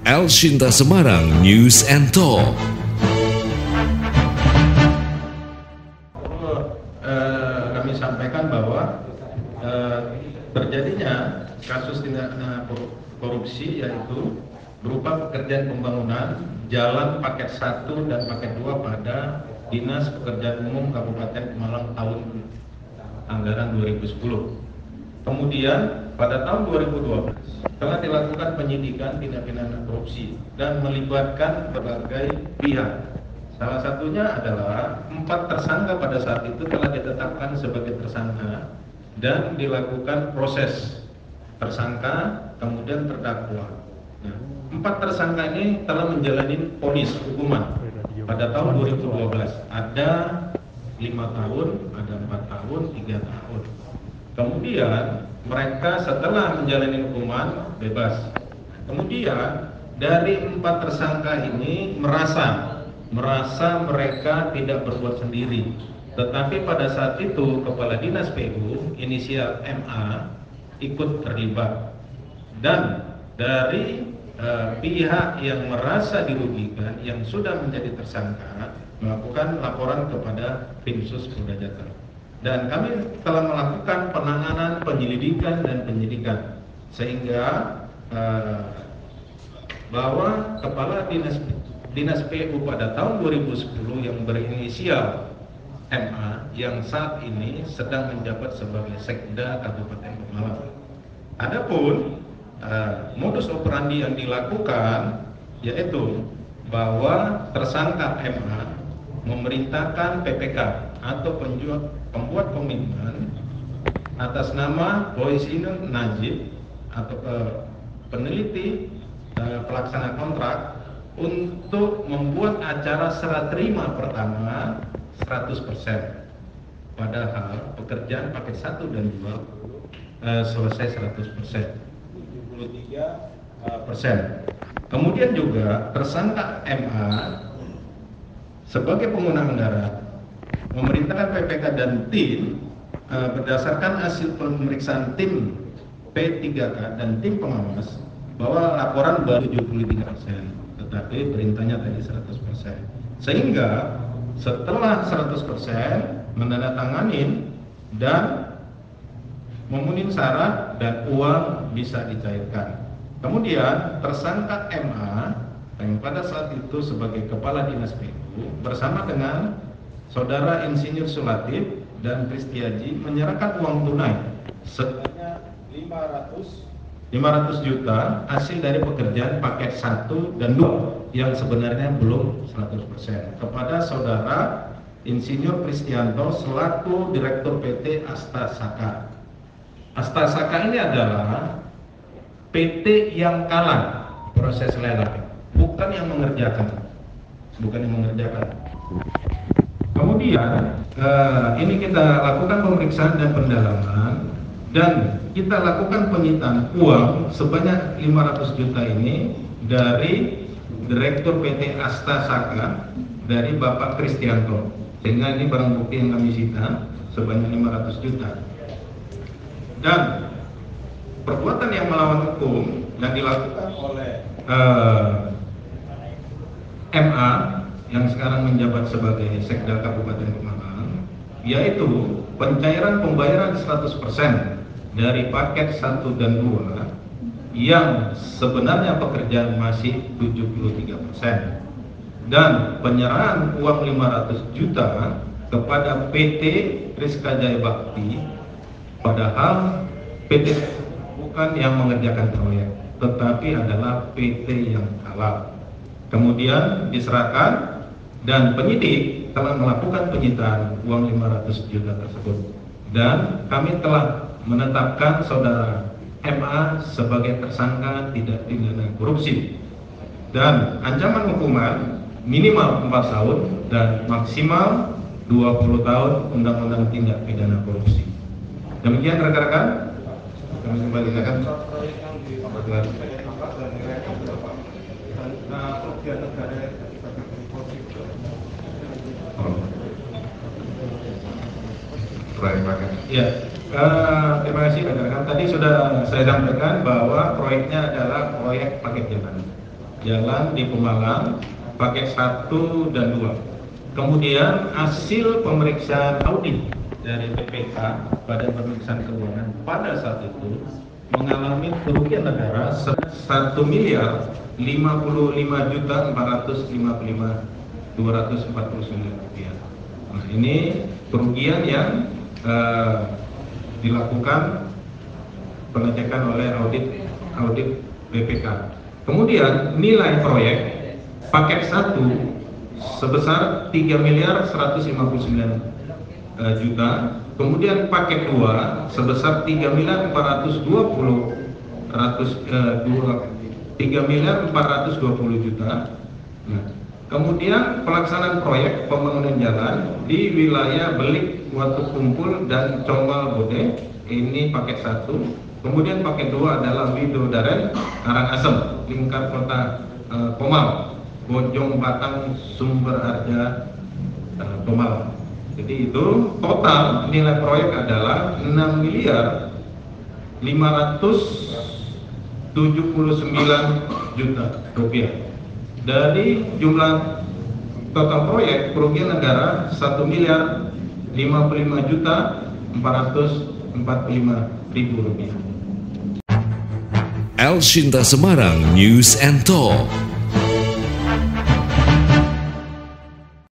Elshinta Semarang News and Talk. Kami sampaikan bahwa terjadinya kasus tindak korupsi yaitu berupa pekerjaan pembangunan jalan paket 1 dan paket 2 pada Dinas Pekerjaan Umum Kabupaten Pemalang tahun anggaran 2010. Kemudian pada tahun 2012 telah dilakukan penyidikan tindak pidana korupsi dan melibatkan berbagai pihak. Salah satunya adalah 4 tersangka pada saat itu telah ditetapkan sebagai tersangka dan dilakukan proses tersangka kemudian terdakwa. Nah, 4 tersangka ini telah menjalani vonis hukuman pada tahun 2012. Ada 5 tahun, ada 4 tahun, 3 tahun. Kemudian mereka setelah menjalani hukuman bebas. Kemudian dari 4 tersangka ini merasa mereka tidak berbuat sendiri. Tetapi pada saat itu Kepala Dinas PU inisial MA ikut terlibat. Dan dari pihak yang merasa dirugikan yang sudah menjadi tersangka melakukan laporan kepada Tim Sus Polda Jateng. Dan kami telah melakukan penanganan, penyelidikan dan penyidikan sehingga bahwa Kepala Dinas PU pada tahun 2010 yang berinisial MA yang saat ini sedang menjabat sebagai Sekda Kabupaten Pemalang. Adapun modus operandi yang dilakukan yaitu bahwa tersangka MA memerintahkan PPK atau pembuat komitmen atas nama Boysinun Najib atau peneliti pelaksana kontrak untuk membuat acara serah terima pertama 100%. Padahal pekerjaan paket 1 dan 2 selesai 100%. 73%. Kemudian juga tersangka MA sebagai pengguna anggaran memerintahkan PPK dan tim berdasarkan hasil pemeriksaan tim P3K dan tim pengawas bahwa laporan baru 73%, tetapi perintahnya tadi 100%. Sehingga setelah 100% menandatanganin dan memenuhi syarat dan uang bisa dicairkan. Kemudian tersangka MA yang pada saat itu sebagai Kepala Dinas PU bersama dengan Saudara Insinyur Sulatif dan Kristiaji menyerahkan uang tunai sebanyak 500 juta hasil dari pekerjaan paket 1 dan 2 yang sebenarnya belum 100% kepada Saudara Insinyur Kristianto selaku Direktur PT Asta Saka. Asta Saka ini adalah PT yang kalah proses lelang, bukan yang mengerjakan. Kemudian ini kita lakukan pemeriksaan dan pendalaman dan kita lakukan penyitaan uang sebanyak 500 juta ini dari Direktur PT Asta Saka dari Bapak Kristianto. Sehingga ini barang bukti yang kami sita sebanyak 500 juta. Dan perbuatan yang melawan hukum yang dilakukan oleh MA yang sekarang menjabat sebagai Sekda Kabupaten Pemalang, yaitu pencairan pembayaran 100% dari paket 1 dan 2 yang sebenarnya pekerjaan masih 73%, dan penyerahan uang 500 juta kepada PT Rizka Jaya Bakti, padahal PT bukan yang mengerjakan proyek, tetapi adalah PT yang halal. Kemudian diserahkan dan penyidik telah melakukan penyitaan uang 500 juta tersebut. Dan kami telah menetapkan Saudara MA sebagai tersangka tindak pidana korupsi. Dan ancaman hukuman minimal 4 tahun dan maksimal 20 tahun Undang-Undang Tindak Pidana Korupsi. Demikian rekan-rekan, kami kembalikan. Ya, terima kasih rekan-rekan. Tadi sudah saya sampaikan bahwa proyeknya adalah proyek paket jalan. jalan di Pemalang paket 1 dan 2. Kemudian hasil pemeriksaan audit dari BPK pada pemeriksaan keuangan pada saat itu mengalami kerugian negara 1.055.455.249 rupiah. Nah, ini kerugian yang dilakukan pengecekan oleh audit BPK. Kemudian nilai proyek paket 1 sebesar 3.159 juta. Kemudian paket 2 sebesar 3.420 juta. Nah, kemudian pelaksanaan proyek pembangunan jalan di wilayah Belik, Watu Kumpul dan Combal Bode, ini paket 1. Kemudian paket 2 adalah Widodaren, Karangasem, lingkar kota Komal, Bojong Batang, Sumber Harja, Komal. Jadi itu total nilai proyek adalah 6.579 juta rupiah. Dari jumlah total proyek kerugian negara 1.055.445.000 rupiah. El Shinta Semarang News and Talk.